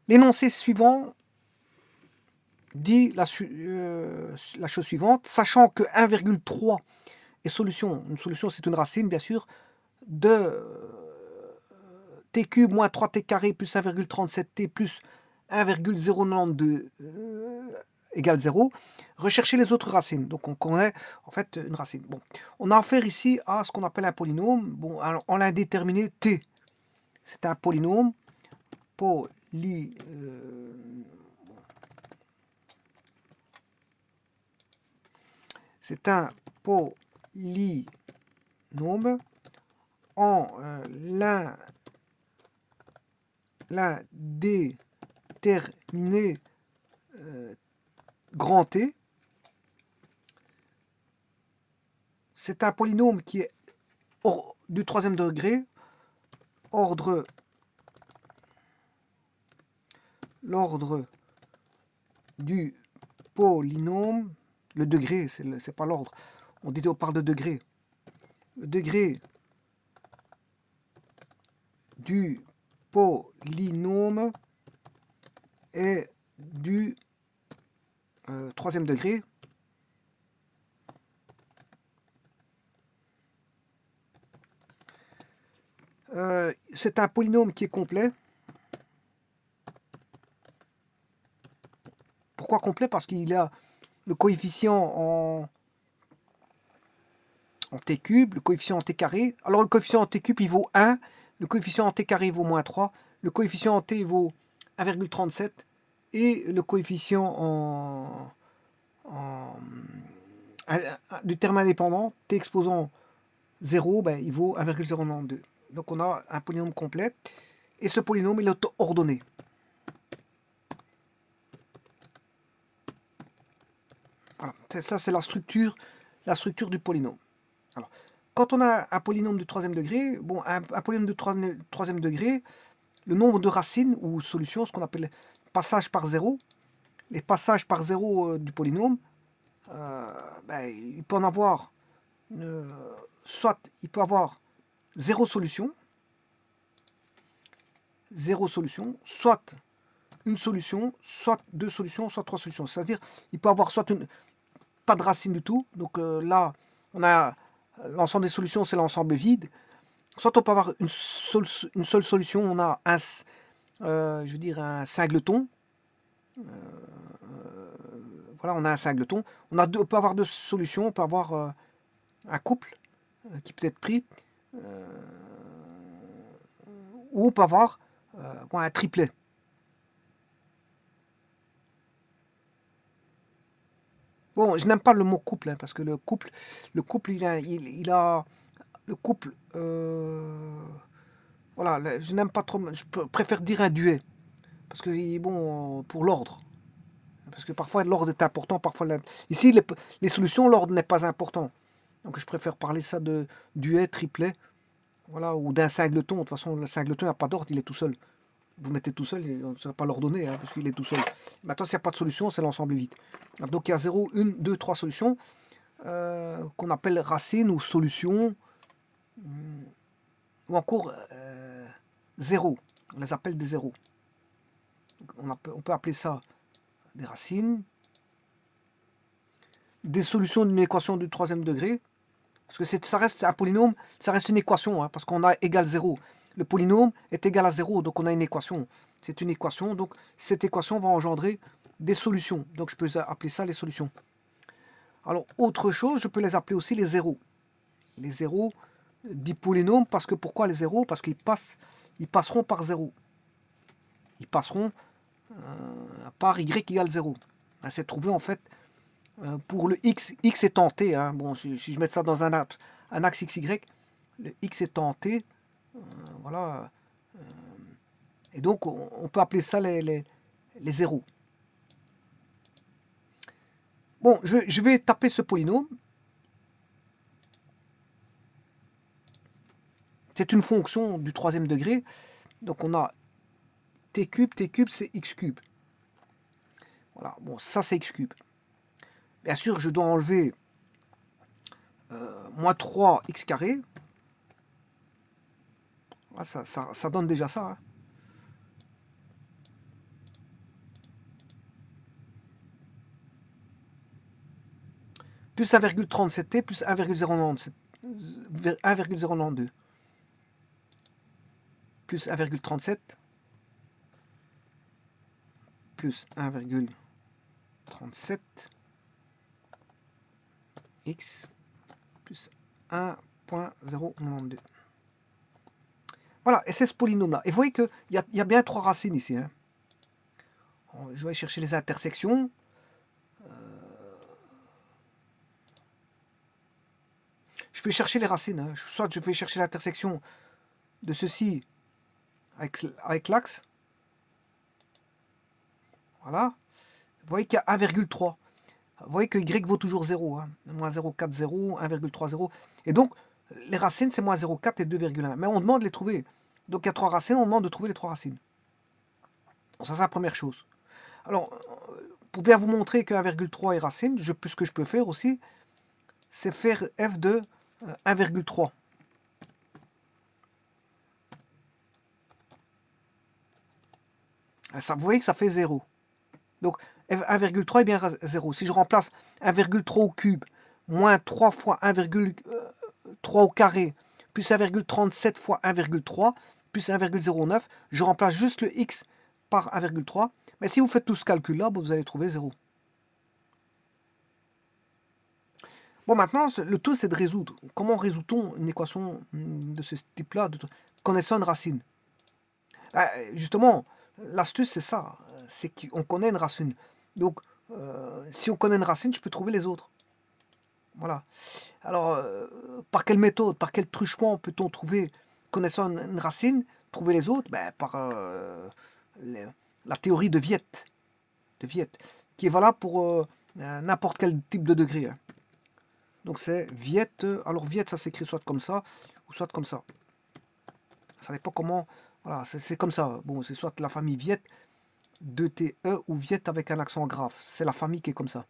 L'énoncé suivant dit la chose suivante, sachant que 1,3 est solution. Une solution, c'est une racine, bien sûr, de t cube moins 3t carré plus 1,37t plus 1,092 égale 0. Rechercher les autres racines. Donc on connaît en fait une racine. Bon, on a affaire ici à ce qu'on appelle un polynôme. Bon, alors, on l'a déterminé t. C'est un polynôme. C'est un polynôme en l'indéterminé grand T. C'est un polynôme qui est du troisième degré, l'ordre du polynôme, le degré, c'est pas l'ordre, on parle de degré. Le degré du polynôme est du troisième degré. C'est un polynôme qui est complet. Pourquoi complet? Parce qu'il a le coefficient en t cube, le coefficient en t carré. Alors le coefficient en t cube il vaut 1, le coefficient en t carré vaut moins 3, le coefficient en t vaut 1,37 et le coefficient du terme indépendant, t exposant 0, ben, il vaut 1,092. Donc on a un polynôme complet et ce polynôme il est ordonné. Voilà. Ça c'est la structure du polynôme. Alors, quand on a un polynôme de troisième degré, bon, un polynôme de troisième degré, le nombre de racines ou solutions, ce qu'on appelle passage par zéro, les passages par zéro du polynôme, ben, il peut en avoir, soit il peut avoir zéro solution, soit une solution, soit deux solutions, soit trois solutions. C'est-à-dire, il peut avoir soit pas de racine du tout, donc là, on a l'ensemble des solutions, c'est l'ensemble vide. Soit on peut avoir une seule solution, on a un, je veux dire un singleton. Voilà, on a un singleton. On peut avoir deux solutions, on peut avoir un couple qui peut être pris, ou on peut avoir un triplet. Bon, je n'aime pas le mot couple, hein, parce que le couple, il a le couple. Voilà, je n'aime pas trop. Je préfère dire un duet, parce que bon, pour l'ordre. Parce que parfois l'ordre est important, parfois ici les solutions, l'ordre n'est pas important. Donc je préfère parler ça de duet, triplet, voilà, ou d'un singleton. De toute façon, le singleton n'a pas d'ordre, il est tout seul. Vous mettez tout seul, on ne sera pas l'ordonner, hein, parce qu'il est tout seul. Maintenant, s'il n'y a pas de solution, c'est l'ensemble vide. Donc il y a 0, 1, 2, 3 solutions qu'on appelle racines ou solutions, ou encore 0. On les appelle des zéros. On peut appeler ça des racines, des solutions d'une équation du troisième degré, parce que ça reste un polynôme, ça reste une équation, hein, parce qu'on a égal 0. Le polynôme est égal à 0, donc on a une équation. C'est une équation, donc cette équation va engendrer des solutions. Donc je peux appeler ça les solutions. Alors, autre chose, je peux les appeler aussi les zéros. Les zéros du polynôme, parce que pourquoi les zéros? Parce qu'ils passeront par 0. Ils passeront par y égale 0. C'est trouvé en fait pour le x étant t. Hein, bon, si je mets ça dans un axe xy, le x étant t, voilà. Et donc on peut appeler ça les zéros. Bon, je vais taper ce polynôme. C'est une fonction du troisième degré. Donc on a t cube c'est x cube. Voilà, bon, ça c'est x cube. Bien sûr, je dois enlever moins 3x carré. Ça donne déjà ça. Hein. plus 1,37t plus 1,092 plus 1,37 plus 1,37 x plus 1,092. Voilà, et c'est ce polynôme-là. Et vous voyez qu'il y a bien 3 racines ici. Hein. Je vais aller chercher les intersections. Je peux chercher les racines. Hein. Soit je vais chercher l'intersection de ceci avec l'axe. Voilà. Vous voyez qu'il y a 1,3. Vous voyez que y vaut toujours 0. Hein. Moins 0,40, 1,30. Et donc, les racines, c'est moins 0,4 et 2,1. Mais on demande de les trouver. Donc, il y a 3 racines, on demande de trouver les 3 racines. Donc, ça, c'est la première chose. Alors, pour bien vous montrer que 1,3 est racine, ce que je peux faire aussi, c'est faire f de 1,3. Ça, vous voyez que ça fait 0. Donc, 1,3 est bien 0. Si je remplace 1,3 au cube, moins 3 fois 1,3 au carré, plus 1,37 fois 1,3, plus 1,09, je remplace juste le x par 1,3. Mais si vous faites tout ce calcul-là, vous allez trouver 0. Bon, maintenant, le tout, c'est de résoudre. Comment résout-on une équation de ce type-là, connaissant une racine? Justement, l'astuce, c'est ça. C'est qu'on connaît une racine. Donc, si on connaît une racine, je peux trouver les autres. Voilà. Alors, par quelle méthode, par quel truchement peut-on trouver, connaissant une racine, trouver les autres? Par la théorie de Viette, qui est valable pour n'importe quel type de degré. Hein. Donc c'est Viette. Alors Viette, ça s'écrit soit comme ça, ou soit comme ça. Ça dépend comment. Voilà, c'est comme ça. Bon, c'est soit la famille Viette, 2TE, ou Viette avec un accent grave. C'est la famille qui est comme ça.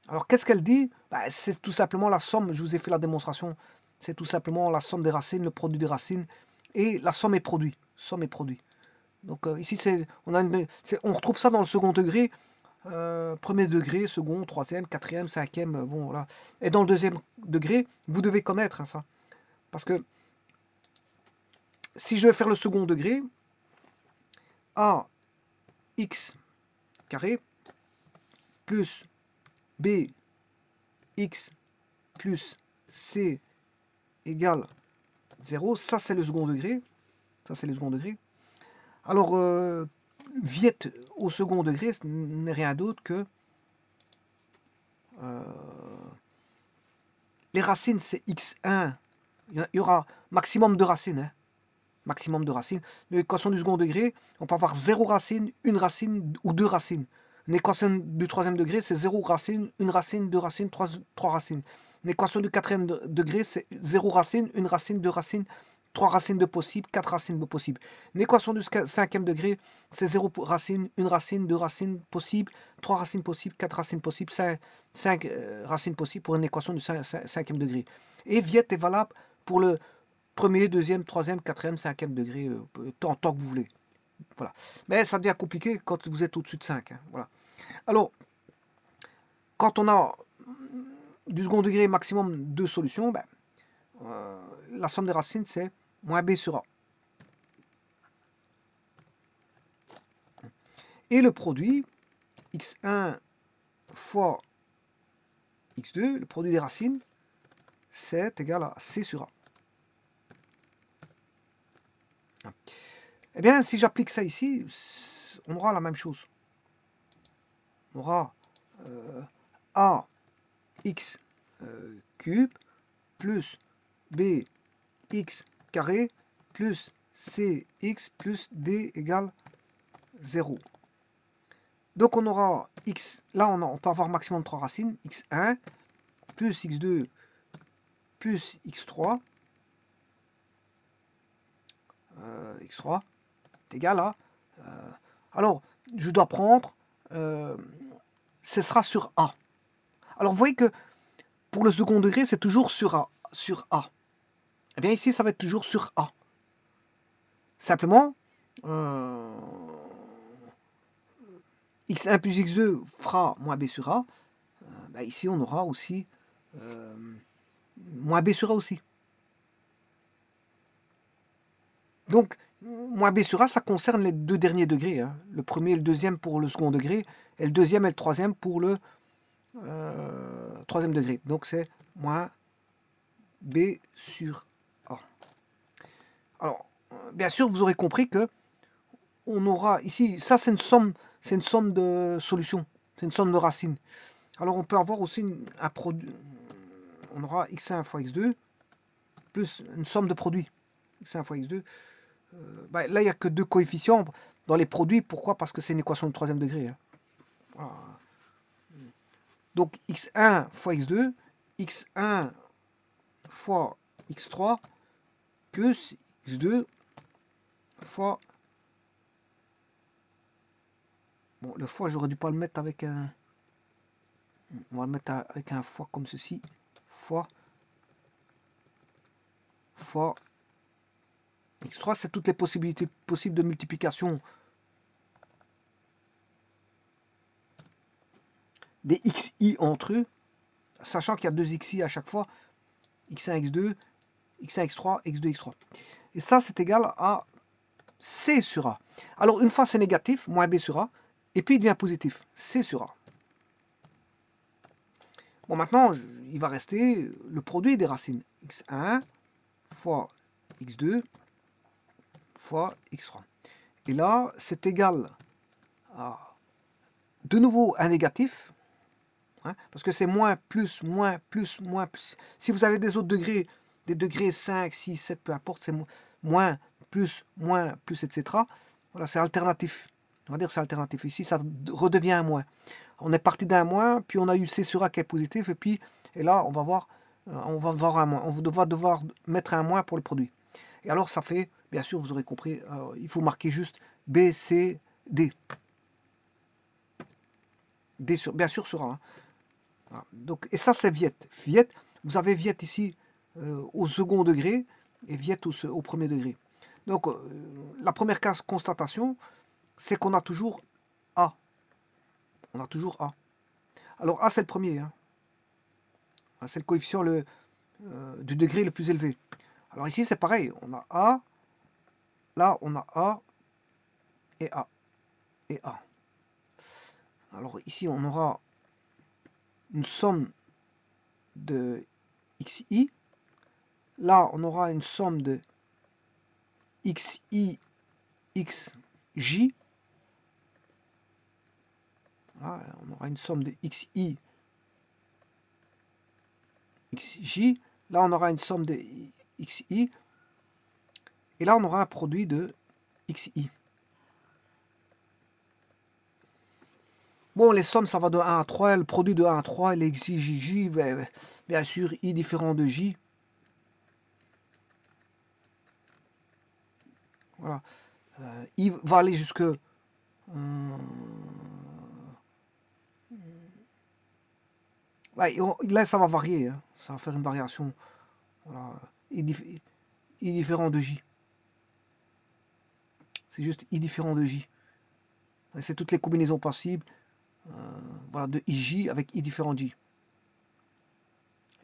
Alors qu'est-ce qu'elle dit? C'est tout simplement la somme, je vous ai fait la démonstration, c'est tout simplement la somme des racines, le produit des racines, et la somme est produit. Somme et produit. Donc ici, on retrouve ça dans le second degré, premier degré, second, troisième, quatrième, cinquième, bon voilà. Et dans le deuxième degré, vous devez connaître hein, ça. Parce que si je vais faire le second degré, ax carré plus bx plus c égale 0, ça c'est le second degré. Ça c'est le second degré. Alors, Viette au second degré, ce n'est rien d'autre que les racines, c'est x1. Il y aura maximum de racines. Hein. Maximum de racines. L'équation du second degré, on peut avoir 0 racine, 1 racine ou 2 racines. Une équation du troisième degré, c'est 0 racine, 1 racine, 2 racines, 3 racines. Une équation du quatrième degré, c'est 0 racine, 1 racine, 2 racines, 3 racines de possible, 4 racines de possible. Une équation du cinquième degré, c'est 0 racine, 1 racine, 2 racines possibles, 3 racines possibles, 4 racines possibles, 5 racines possibles pour une équation du cinquième degré. Et Viette est valable pour le premier, deuxième, troisième, quatrième, cinquième degré, tant que vous voulez. Voilà. Mais ça devient compliqué quand vous êtes au-dessus de 5. Hein. Voilà. Alors, quand on a du second degré maximum 2 solutions, la somme des racines, c'est moins b sur a. Et le produit, x1 fois x2, le produit des racines, c'est égal à c sur a. Eh bien, si j'applique ça ici, on aura la même chose. On aura ax cube plus bx carré plus cx plus d égale 0. Donc on aura x, là on peut avoir maximum 3 racines, x1 plus x2 plus x3, x3 est égal à... alors, je dois prendre, ce sera sur A. Alors vous voyez que pour le second degré, c'est toujours sur A. Eh bien ici, ça va être toujours sur A. Simplement, x1 plus x2 fera moins b sur a. ben ici on aura aussi moins B sur A aussi. Donc, moins B sur A, ça concerne les deux derniers degrés. Hein. Le premier et le deuxième pour le second degré, et le deuxième et le troisième pour le troisième degré. Donc, c'est moins B sur A. Alors, bien sûr, vous aurez compris que on aura ici, ça c'est une somme de solutions, c'est une somme de racines. Alors, on peut avoir aussi un produit, on aura x1 fois x2 plus une somme de produits, x1 fois x2. Là, il n'y a que deux coefficients dans les produits. Pourquoi? Parce que c'est une équation de troisième degré. Hein. Voilà. Donc, x1 fois x2, x1 fois x3, plus x2 fois... Bon, le fois, j'aurais dû pas le mettre avec un... On va le mettre avec un fois comme ceci. Fois x3, c'est toutes les possibilités possibles de multiplication des xi entre eux, sachant qu'il y a deux xi à chaque fois, x1, x2, x1, x3, x2, x3. Et ça, c'est égal à c sur a. Alors, une fois c'est négatif, moins b sur a, et puis il devient positif, c sur a. Bon, maintenant, il va rester le produit des racines. x1 fois x2 fois x3. Et là, c'est égal à, de nouveau, un négatif, hein, parce que c'est moins, plus, moins, plus, moins, plus. Si vous avez des autres degrés, des degrés 5, 6, 7, peu importe, c'est moins, plus, etc. Voilà, c'est alternatif. On va dire que c'est alternatif. Ici, ça redevient un moins. On est parti d'un moins, puis on a eu C sur A qui est positif, et là, on va voir un moins. On va devoir mettre un moins pour le produit. Et alors, ça fait, bien sûr, vous aurez compris, il faut marquer juste B, C, D. D sur, bien sûr sur A. Hein. Voilà. Donc, et ça, c'est Viet. Viet, vous avez Viet ici au second degré et Viet au premier degré. Donc, la première constatation, c'est qu'on a toujours A. On a toujours A. Alors, A, c'est le premier. Hein. C'est le coefficient du degré le plus élevé. Alors ici, c'est pareil. On a A. Là, on a A et A. Et A. Alors ici, on aura une somme de xi. Là, on aura une somme de xi, xj. Là, on aura une somme de xi, xj. Là, on aura une somme de xi. Et là, on aura un produit de xi. Bon, les sommes, ça va de 1 à 3. Le produit de 1 à 3, les xj, bien sûr, i différent de j. Voilà. I va aller jusque... Ouais, là, ça va varier. Hein. Ça va faire une variation. Voilà. I différent de j. C'est juste i différent de j. C'est toutes les combinaisons possibles voilà, de ij avec i différent de j.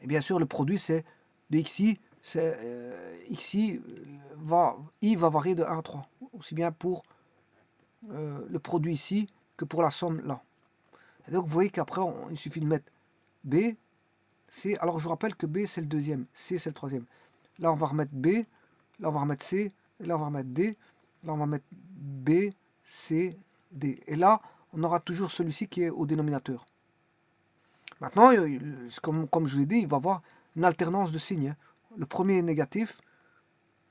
Et bien sûr, le produit, c'est de xi. Xi i va varier de 1 à 3. Aussi bien pour le produit ici que pour la somme là. Et donc, vous voyez qu'après, il suffit de mettre B, C. Alors, je vous rappelle que B, c'est le deuxième. C, c'est le troisième. Là, on va remettre B. Là, on va remettre C. Et là, on va remettre D. Là, on va mettre B, C, D. Et là, on aura toujours celui-ci qui est au dénominateur. Maintenant, comme je vous ai dit, il va y avoir une alternance de signes. Hein. Le premier est négatif.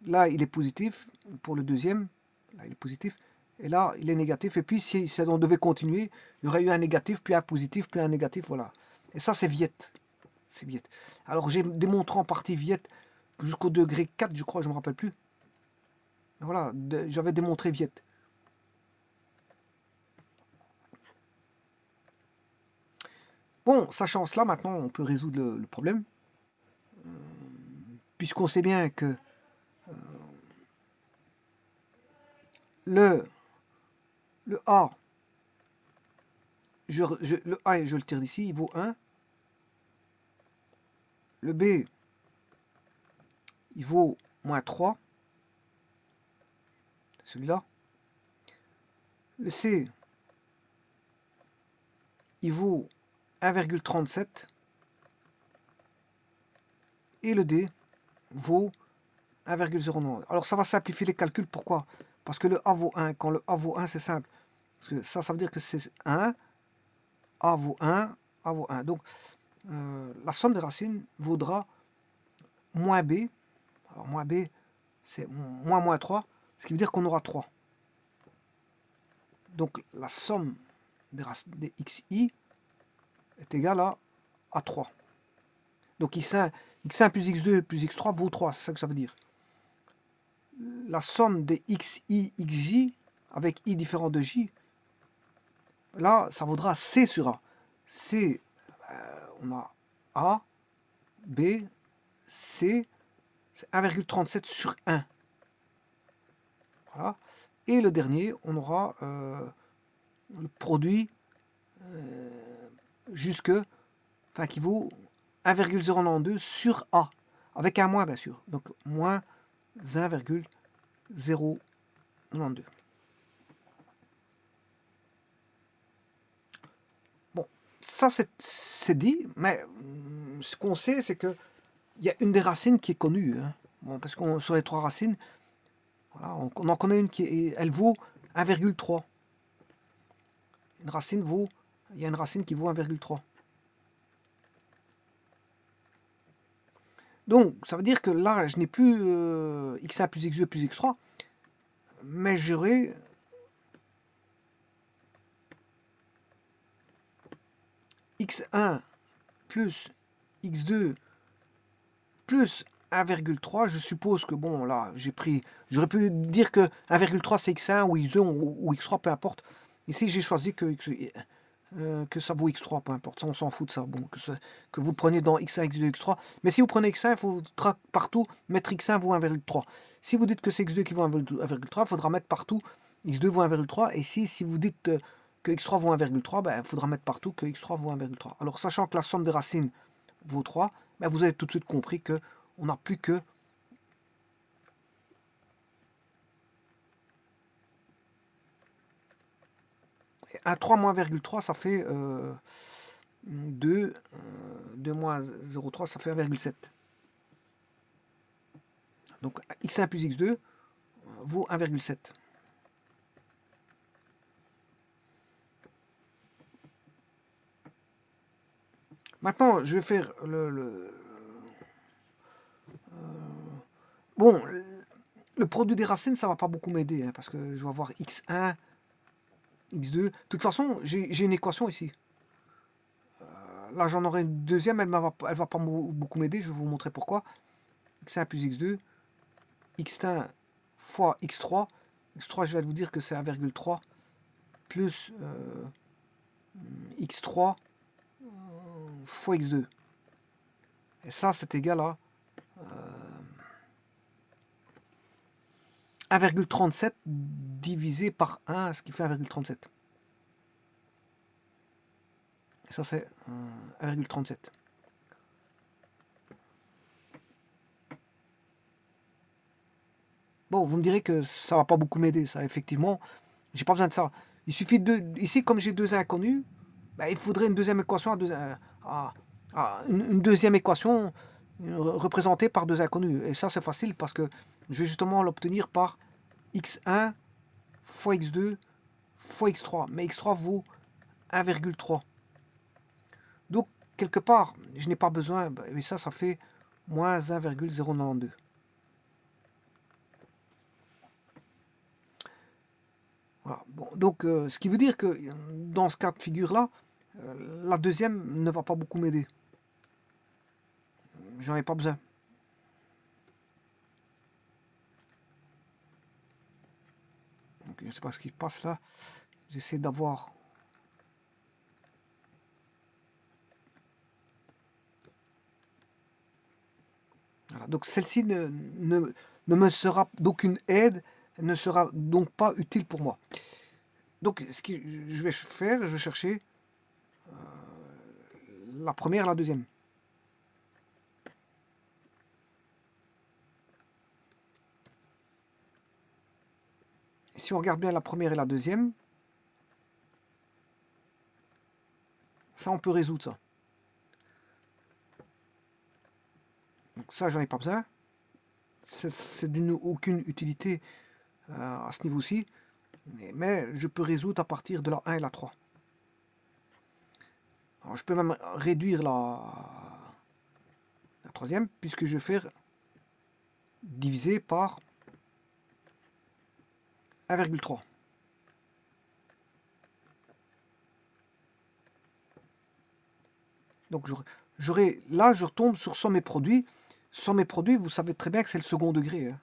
Là, il est positif. Pour le deuxième, là, il est positif. Et là, il est négatif. Et puis, si on devait continuer, il y aurait eu un négatif, puis un positif, puis un négatif. Voilà. Et ça, c'est Viet. C'est Viet. Alors, j'ai démontré en partie Viet jusqu'au degré 4, je crois, je ne me rappelle plus. Voilà, j'avais démontré Viet. Bon, sachant cela, maintenant, on peut résoudre le problème. Puisqu'on sait bien que le A, le A, je le tire d'ici, il vaut 1. Le B, il vaut moins 3. Celui-là. Le C, il vaut 1,37. Et le D vaut 1,09. Alors ça va simplifier les calculs. Pourquoi? Parce que le A vaut 1. Quand le A vaut 1, c'est simple. Parce que ça veut dire que c'est 1. A vaut 1. A vaut 1. Donc, la somme des racines vaudra moins B. Alors, moins B, c'est moins 3. Ce qui veut dire qu'on aura 3. Donc, la somme des xi est égale à 3. Donc, x1 plus x2 plus x3 vaut 3. C'est ça que ça veut dire. La somme des xi, xj, avec i différent de j, là, ça vaudra c sur a. C, on a a, b, c, c'est 1,37 sur 1. Voilà. Et le dernier, on aura le produit qui vaut 1,092 sur A, avec un moins bien sûr. Donc moins 1,092. Bon, ça c'est dit, mais ce qu'on sait, c'est que il y a une des racines qui est connue. Hein. Bon, parce qu'on sur les trois racines, voilà, on en connaît une elle vaut 1,3. Il y a une racine qui vaut 1,3. Donc, ça veut dire que là, je n'ai plus x1 plus x2 plus x3, mais j'aurai x1 plus x2 plus 1,3. Je suppose que, bon, là, j'aurais pu dire que 1,3 c'est x1 ou x2 ou x3, peu importe. Ici, j'ai choisi que ça vaut x3, peu importe, ça, on s'en fout de ça. Bon, que vous preniez dans x1, x2, x3. Mais si vous prenez x1, il faudra partout mettre x1 vaut 1,3. Si vous dites que c'est x2 qui vaut 1,3, il faudra mettre partout x2 vaut 1,3. Et si vous dites que x3 vaut 1,3, ben, il faudra mettre partout que x3 vaut 1,3. Alors, sachant que la somme des racines vaut 3, ben, vous avez tout de suite compris qu'on n'a plus que un 3 moins 1,3, ça fait 2 moins 0,3, ça fait 1,7. Donc x1 plus x2 vaut 1,7. Maintenant, je vais faire bon, le produit des racines, ça va pas beaucoup m'aider, hein, parce que je vais avoir x1, x2. De toute façon, j'ai une équation ici. Là, j'en aurai une deuxième, elle va pas beaucoup m'aider, je vais vous montrer pourquoi. x1 plus x2, x1 fois x3. x3, je vais vous dire que c'est 1,3 plus x3 fois x2. Et ça, c'est égal à 1,37 divisé par 1, ce qui fait 1,37. Et ça, c'est 1,37. Bon, vous me direz que ça va pas beaucoup m'aider, ça, effectivement. J'ai pas besoin de ça. Il suffit de... Ici, comme j'ai deux inconnus, ben, il faudrait une deuxième équation une deuxième équation représentée par deux inconnus. Et ça, c'est facile parce que je vais justement l'obtenir par x1 fois x2 fois x3. Mais x3 vaut 1,3. Donc, quelque part, je n'ai pas besoin, et ça fait moins 1,092. Voilà. Bon, donc, ce qui veut dire que dans ce cas de figure-là, la deuxième ne va pas beaucoup m'aider. J'en ai pas besoin. Donc, je ne sais pas ce qui se passe là. J'essaie d'avoir... Voilà. Donc celle-ci ne me sera d'aucune aide, ne sera donc pas utile pour moi. Donc ce que je vais faire, je vais chercher la première et la deuxième. Si on regarde bien la première et la deuxième, ça on peut résoudre ça. Donc ça j'en ai pas besoin. C'est d'une aucune utilité à ce niveau-ci. Mais je peux résoudre à partir de la 1 et la 3. Alors, je peux même réduire la troisième, puisque je vais faire diviser par 1,3. Donc là, je retombe sur somme et produit. Somme et produit, vous savez très bien que c'est le second degré. Hein.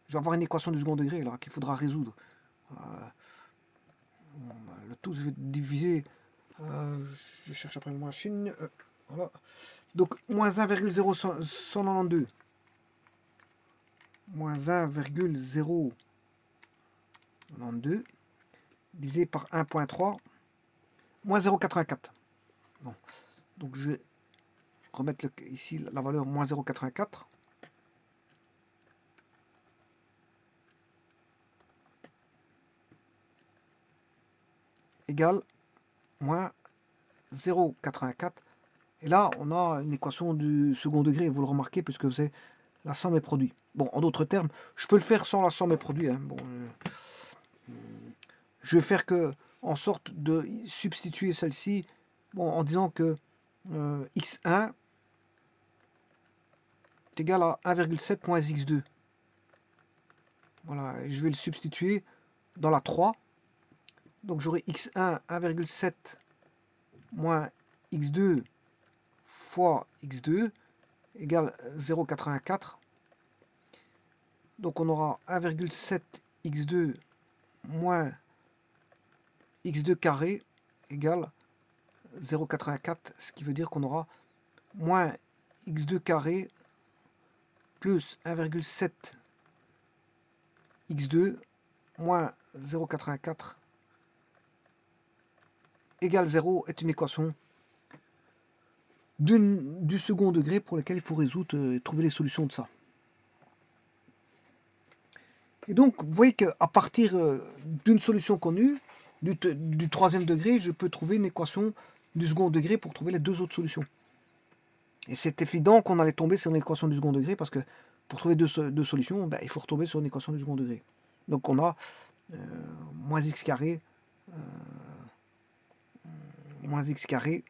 Je vais avoir une équation du second degré là qu'il faudra résoudre. Le tout, je vais diviser. Je cherche après ma machine. Voilà. Donc, moins 1,0192. Moins 1,092 divisé par 1,3 moins 0,84. Bon. Donc je vais remettre ici la valeur moins 0,84. Égale moins 0,84. Et là, on a une équation du second degré, vous le remarquez, puisque c'est la somme et produit. Bon, en d'autres termes, je peux le faire sans la somme et produit. Hein. Bon, je vais faire en sorte de substituer celle-ci en disant que x1 est égal à 1,7 moins x2. Voilà, et je vais le substituer dans la 3. Donc j'aurai x1 1,7 moins x2 fois x2 égale 0,84. Donc on aura 1,7 x2 moins x2 carré égale 0,84, ce qui veut dire qu'on aura moins x2 carré plus 1,7 x2 moins 0,84 égale 0 est une équation du second degré pour laquelle il faut résoudre et trouver les solutions de ça. Et donc, vous voyez qu'à partir d'une solution connue, du troisième degré, je peux trouver une équation du second degré pour trouver les deux autres solutions. Et c'est évident qu'on allait tomber sur une équation du second degré parce que pour trouver deux solutions, il faut retomber sur une équation du second degré. Donc on a moins x carré moins x carré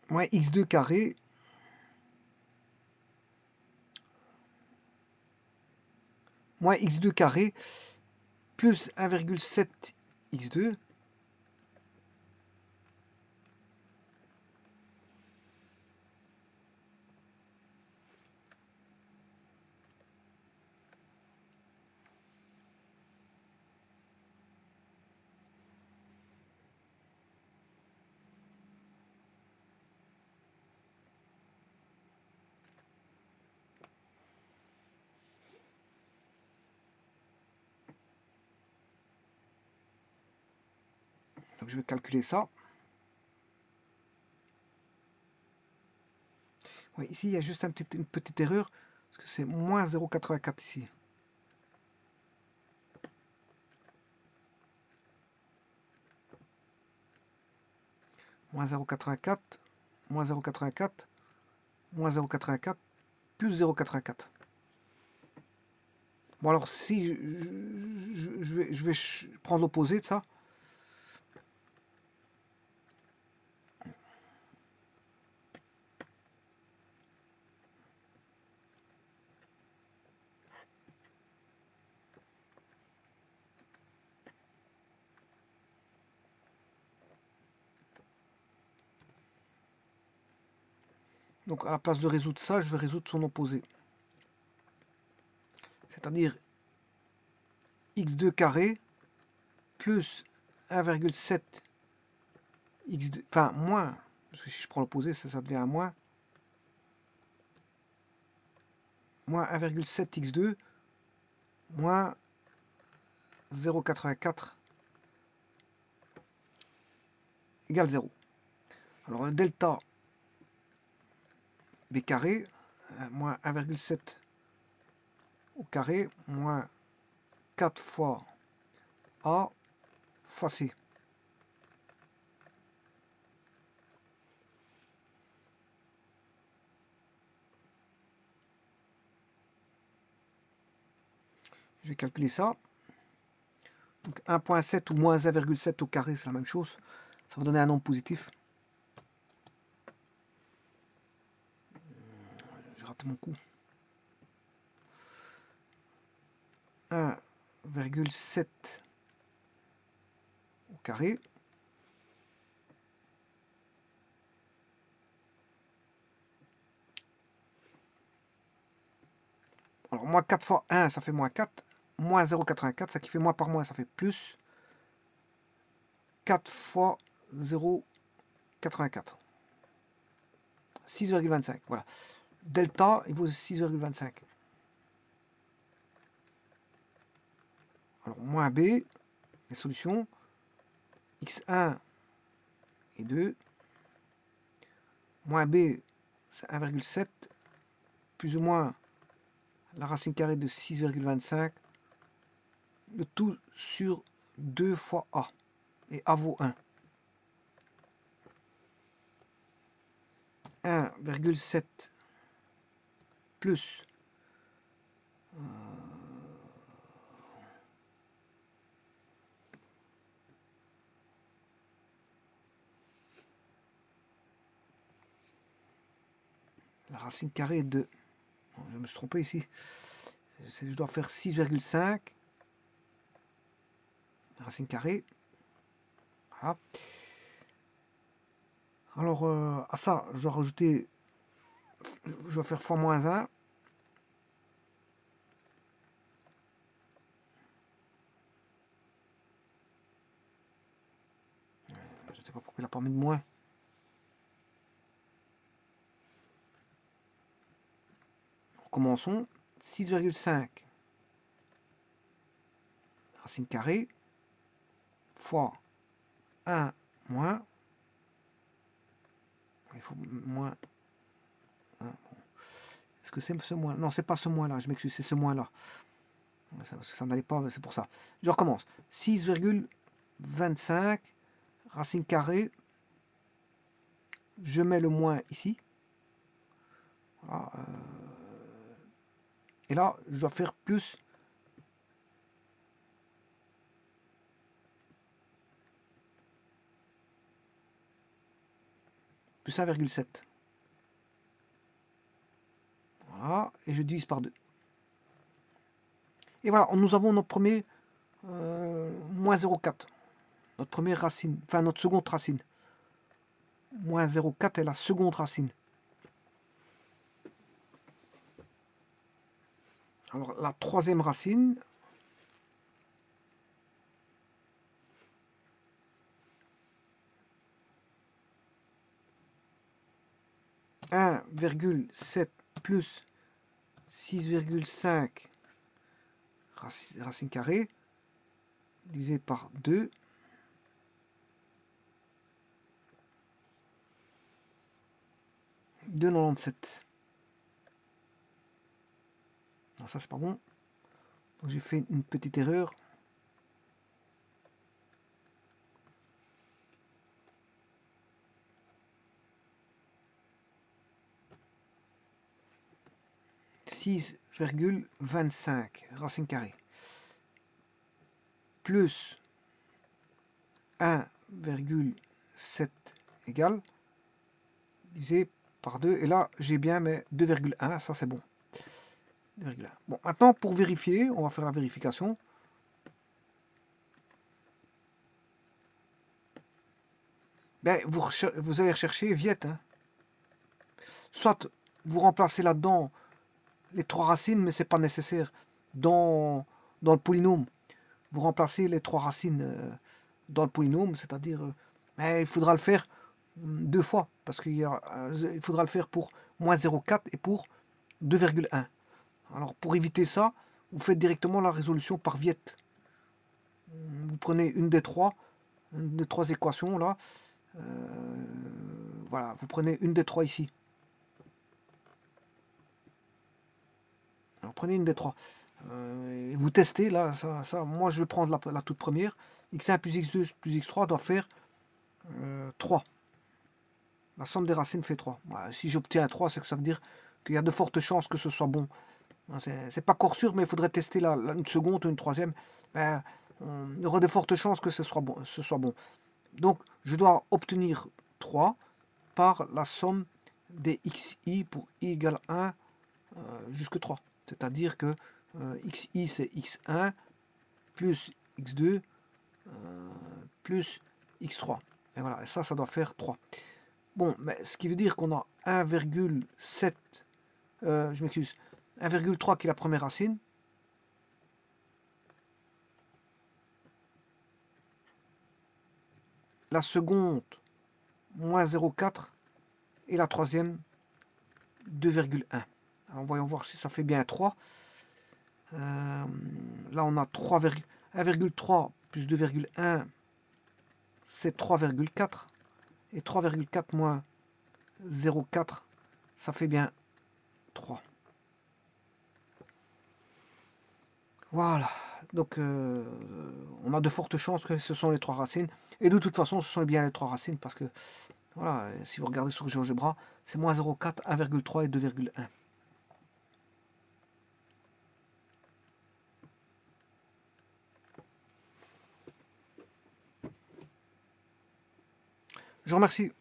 moins x2 carré moins x2 carré plus 1,7 x2 Donc je vais calculer ça. Ouais, ici, il y a juste une petite erreur, parce que c'est moins 0,84 ici. Moins 0,84, moins 0,84, moins 0,84, plus 0,84. Bon alors, si je vais prendre l'opposé de ça. Donc à la place de résoudre ça, je vais résoudre son opposé. C'est-à-dire x2 carré plus 1,7 x2, enfin moins, parce que si je prends l'opposé, ça devient un moins 1,7 x2 moins 0,84 égale 0. Alors le delta b carré, moins 1,7 au carré, moins 4 fois a fois c. Je vais calculer ça. Donc 1,7 ou moins 1,7 au carré, c'est la même chose. Ça va donner un nombre positif. J'ai raté mon coup. 1,7 au carré. Alors, moins 4 fois 1, ça fait moins 4. Moins 0,84, ça qui fait moins par moins, ça fait plus. 4 fois 0,84. 6,25. Voilà. Delta, il vaut 6,25. Alors, moins B, les solutions. X1 et 2. Moins B, c'est 1,7. Plus ou moins la racine carrée de 6,25. Le tout sur 2 fois A. Et A vaut 1. 1,7 plus la racine carrée de... Je me suis trompé ici. Je dois faire 6,5. Racine carrée. Voilà. Alors, à ça, je dois rajouter... Je dois faire fois moins 1. Je ne sais pas pourquoi il n'a pas mis de moins. Recommençons. 6,5 racine carrée fois 1 moins. Il faut moins 1. Bon. Est-ce que c'est ce moins? Non, c'est pas ce moins là, je m'excuse, c'est ce moins là. Parce que ça n'allait pas, c'est pour ça. Je recommence. 6,25 racine carrée. Je mets le moins ici. Voilà, et là, je dois faire plus. Plus 1,7. Voilà, et je divise par 2. Et voilà, nous avons notre premier moins 0,4. Notre première racine, enfin notre seconde racine. Moins 0,4 est la seconde racine. Alors la troisième racine, « 1,7 plus 6,5 racine carrée divisé par 2 2,97. Non, ça c'est pas bon. Donc j'ai fait une petite erreur. « 6,25 racine carrée plus 1,7 égale divisé par 2. Et là, j'ai bien mes 2,1. Ça, c'est bon. 2,1. Bon, maintenant, pour vérifier, on va faire la vérification. Ben, vous allez rechercher Viette. Hein. Soit vous remplacez là-dedans les 3 racines, mais c'est pas nécessaire. Dans le polynôme, vous remplacez les 3 racines dans le polynôme, c'est-à-dire il faudra le faire 2 fois, parce qu'il faudra le faire pour moins 0,4 et pour 2,1. Alors pour éviter ça, vous faites directement la résolution par Viette. Vous prenez une des trois équations là, Voilà, vous prenez une des trois ici. Alors, prenez une des trois. Et vous testez, là, moi je vais prendre la toute première. x1 plus x2 plus x3 doit faire 3. La somme des racines fait 3. Voilà, si j'obtiens 3, c'est que ça veut dire qu'il y a de fortes chances que ce soit bon. C'est pas encore sûr, mais il faudrait tester une seconde ou une troisième. Ben, il y aura de fortes chances que ce soit bon. Donc, je dois obtenir 3 par la somme des xi pour i égale 1 jusqu'à 3. C'est-à-dire que xi c'est x1 plus x2 plus x3. Et voilà, et ça doit faire 3. Bon, mais ce qui veut dire qu'on a 1,7, je m'excuse, 1,3 qui est la première racine. La seconde, moins 0,4. Et la troisième, 2,1. Alors, voyons voir si ça fait bien 3. Là, on a 1,3 plus 2,1, c'est 3,4. Et 3,4 moins 0,4, ça fait bien 3. Voilà. Donc, on a de fortes chances que ce sont les trois racines. Et de toute façon, ce sont bien les trois racines parce que, voilà, si vous regardez sur GeoGebra, c'est moins 0,4, 1,3 et 2,1. Je vous remercie.